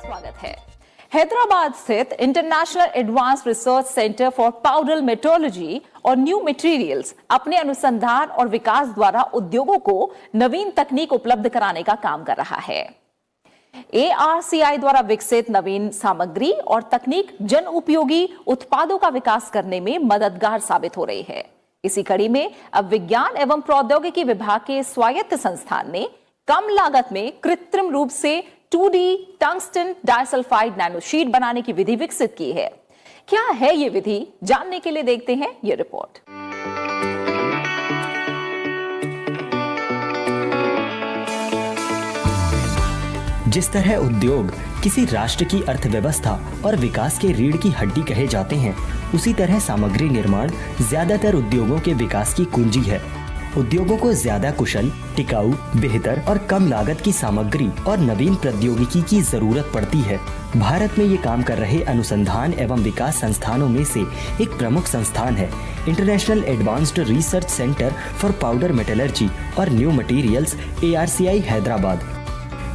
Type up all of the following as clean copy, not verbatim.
स्वागत है। हैदराबाद स्थित international advance research centre for powder metrology और न्यू मटेरियल्स अपने अनुसंधान और विकास द्वारा उद्योगों को नवीन तकनीक उपलब्ध कराने का काम कर रहा है। ARCI द्वारा विकसित नवीन सामग्री और तकनीक जन उपयोगी उत्पादों का विकास करने में मददगार साबित हो रही है। इसी कड़ी में अब विज्ञान एवं प्रौद्योगिकी विभाग के स्वायत्त संस्थान ने कम लागत में कृत्रिम रूप से 2D टंगस्टन डाइसल्फाइड नैनोशीट बनाने की विधि विकसित की है। क्या है ये विधि, जानने के लिए देखते हैं ये रिपोर्ट। जिस तरह उद्योग किसी राष्ट्र की अर्थव्यवस्था और विकास के रीढ़ की हड्डी कहे जाते हैं, उसी तरह सामग्री निर्माण ज्यादातर उद्योगों के विकास की कुंजी है। उद्योगों को ज्यादा कुशल, टिकाऊ, बेहतर और कम लागत की सामग्री और नवीन प्रौद्योगिकी की जरूरत पड़ती है। भारत में ये काम कर रहे अनुसंधान एवं विकास संस्थानों में से एक प्रमुख संस्थान है international advanced research centre for powder metallurgy और न्यू मटेरियल्स ARCI हैदराबाद।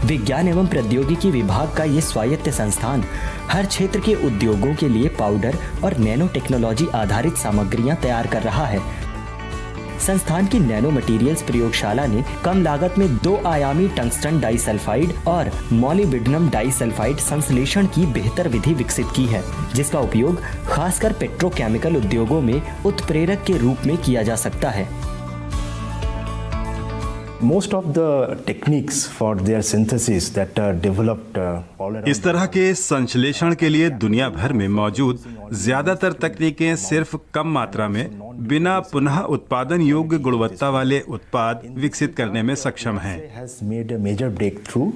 विज्ञान एवं प्रौद्योगिकी विभाग का ये स्वायत्त संस्थान हर क्षेत्र के उद्योगों के लिए पाउडर और नैनो टेक्नोलॉजी आधारित सामग्रियां तैयार कर रहा है। संस्थान की नैनो मटेरियल्स प्रयोगशाला ने कम लागत में 2 आयामी टंगस्टन डाइसल्फाइड और मॉलिब्डेनम डाइसल्फाइड संश्लेषण की बेहतर विधि विकसित की है, जिसका उपयोग खासकर पेट्रोकेमिकल उद्योगों में उत्प्रेरक के रूप में किया जा सकता है। Most of the techniques for their synthesis that are developed all around. इस तरह के संश्लेषण के लिए दुनिया भर में मौजूद ज्यादातर तकनीकें सिर्फ कम मात्रा में बिना पुनः उत्पादन योग्य गुणवत्ता वाले उत्पाद विकसित करने में सक्षम हैं। Has made a major breakthrough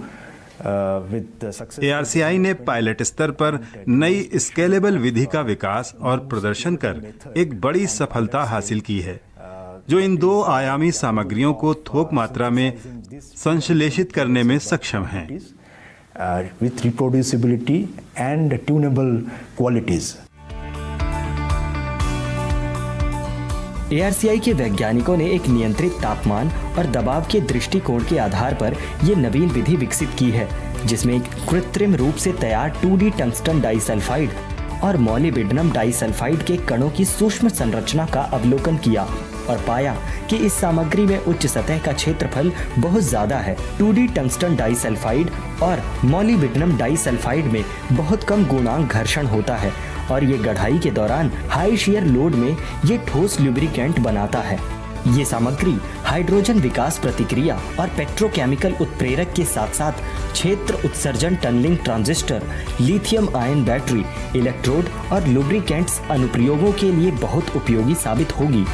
with the success. ARCI ने पायलट स्तर पर नई स्केलेबल विधि का विकास और प्रदर्शन कर एक बड़ी सफलता हासिल की है, जो इन 2 आयामी सामग्रियों को थोक मात्रा में संश्लेषित करने में सक्षम हैं। With reproducibility and tunable qualities. ARCI के वैज्ञानिकों ने एक नियंत्रित तापमान और दबाव के दृष्टिकोण के आधार पर ये नवीन विधि विकसित की है, जिसमें एक कृत्रिम रूप से तैयार 2D टंगस्टन डाइसल्फाइड और मॉलिब्डेनम डाइसल्फाइड के कणों की सूक्ष्म संरचना का अवलोकन किया और पाया कि इस सामग्री में उच्च सतह का क्षेत्रफल बहुत ज्यादा है। 2D टंगस्टन डाइसल्फाइड और मॉलिब्डेनम डाइसल्फाइड में बहुत कम गुणांक घर्षण होता है और ये गढ़ाई के दौरान हाई शियर लोड में ये ठोस लुब्रिकेंट बनाता है। ये सामग्री हाइड्रोजन विकास प्रतिक्रिया और पेट्रोकेमिकल उत्प्रेरक के साथ साथ क्षेत्र उत्सर्जन tunnelling transistor, lithium ion battery, electrode और लुब्रिकेंट्स अनुप्रयोगों के लिए बहुत उपयोगी साबित होगी।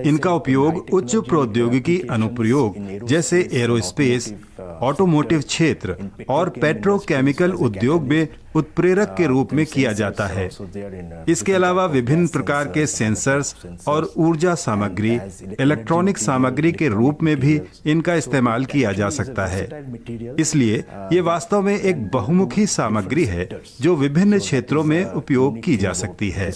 इनका उपयोग उच्च प्रौद्योगिकी अनुप्रयोग जैसे एरोस्पेस, ऑटोमोटिव क्षेत्र और पेट्रोकेमिकल उद्योग में उत्प्रेरक के रूप में किया जाता है। इसके अलावा विभिन्न प्रकार के सेंसर्स और ऊर्जा सामग्री, इलेक्ट्रॉनिक सामग्री के रूप में भी इनका इस्तेमाल किया जा सकता है। इसलिए ये वास्तव में एक बहुमुखी सामग्री है जो विभिन्न क्षेत्रों में उपयोग की जा सकती है।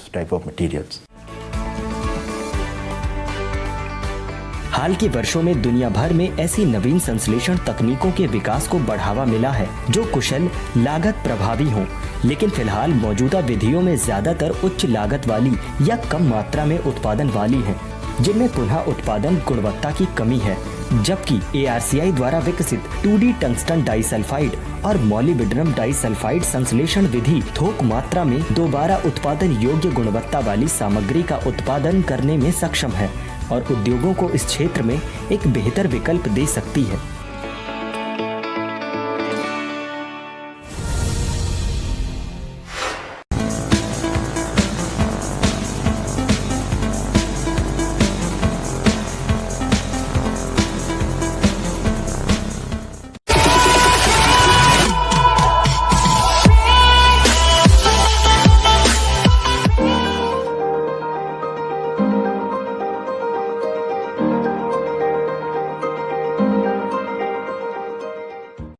हाल के वर्षों में दुनिया भर में ऐसी नवीन संश्लेषण तकनीकों के विकास को बढ़ावा मिला है जो कुशल, लागत प्रभावी हों, लेकिन फिलहाल मौजूदा विधियों में ज्यादातर उच्च लागत वाली या कम मात्रा में उत्पादन वाली हैं, जिनमें पुनः उत्पादन गुणवत्ता की कमी है। जबकि ARCI द्वारा विकसित 2D टंगस्टन डाइसल्फाइड और मॉलिब्डेनम डाइसल्फाइड संश्लेषण विधि थोक मात्रा में दोबारा उत्पादन योग्य गुणवत्ता वाली सामग्री का उत्पादन करने में सक्षम है और उद्योगों को इस क्षेत्र में एक बेहतर विकल्प दे सकती है।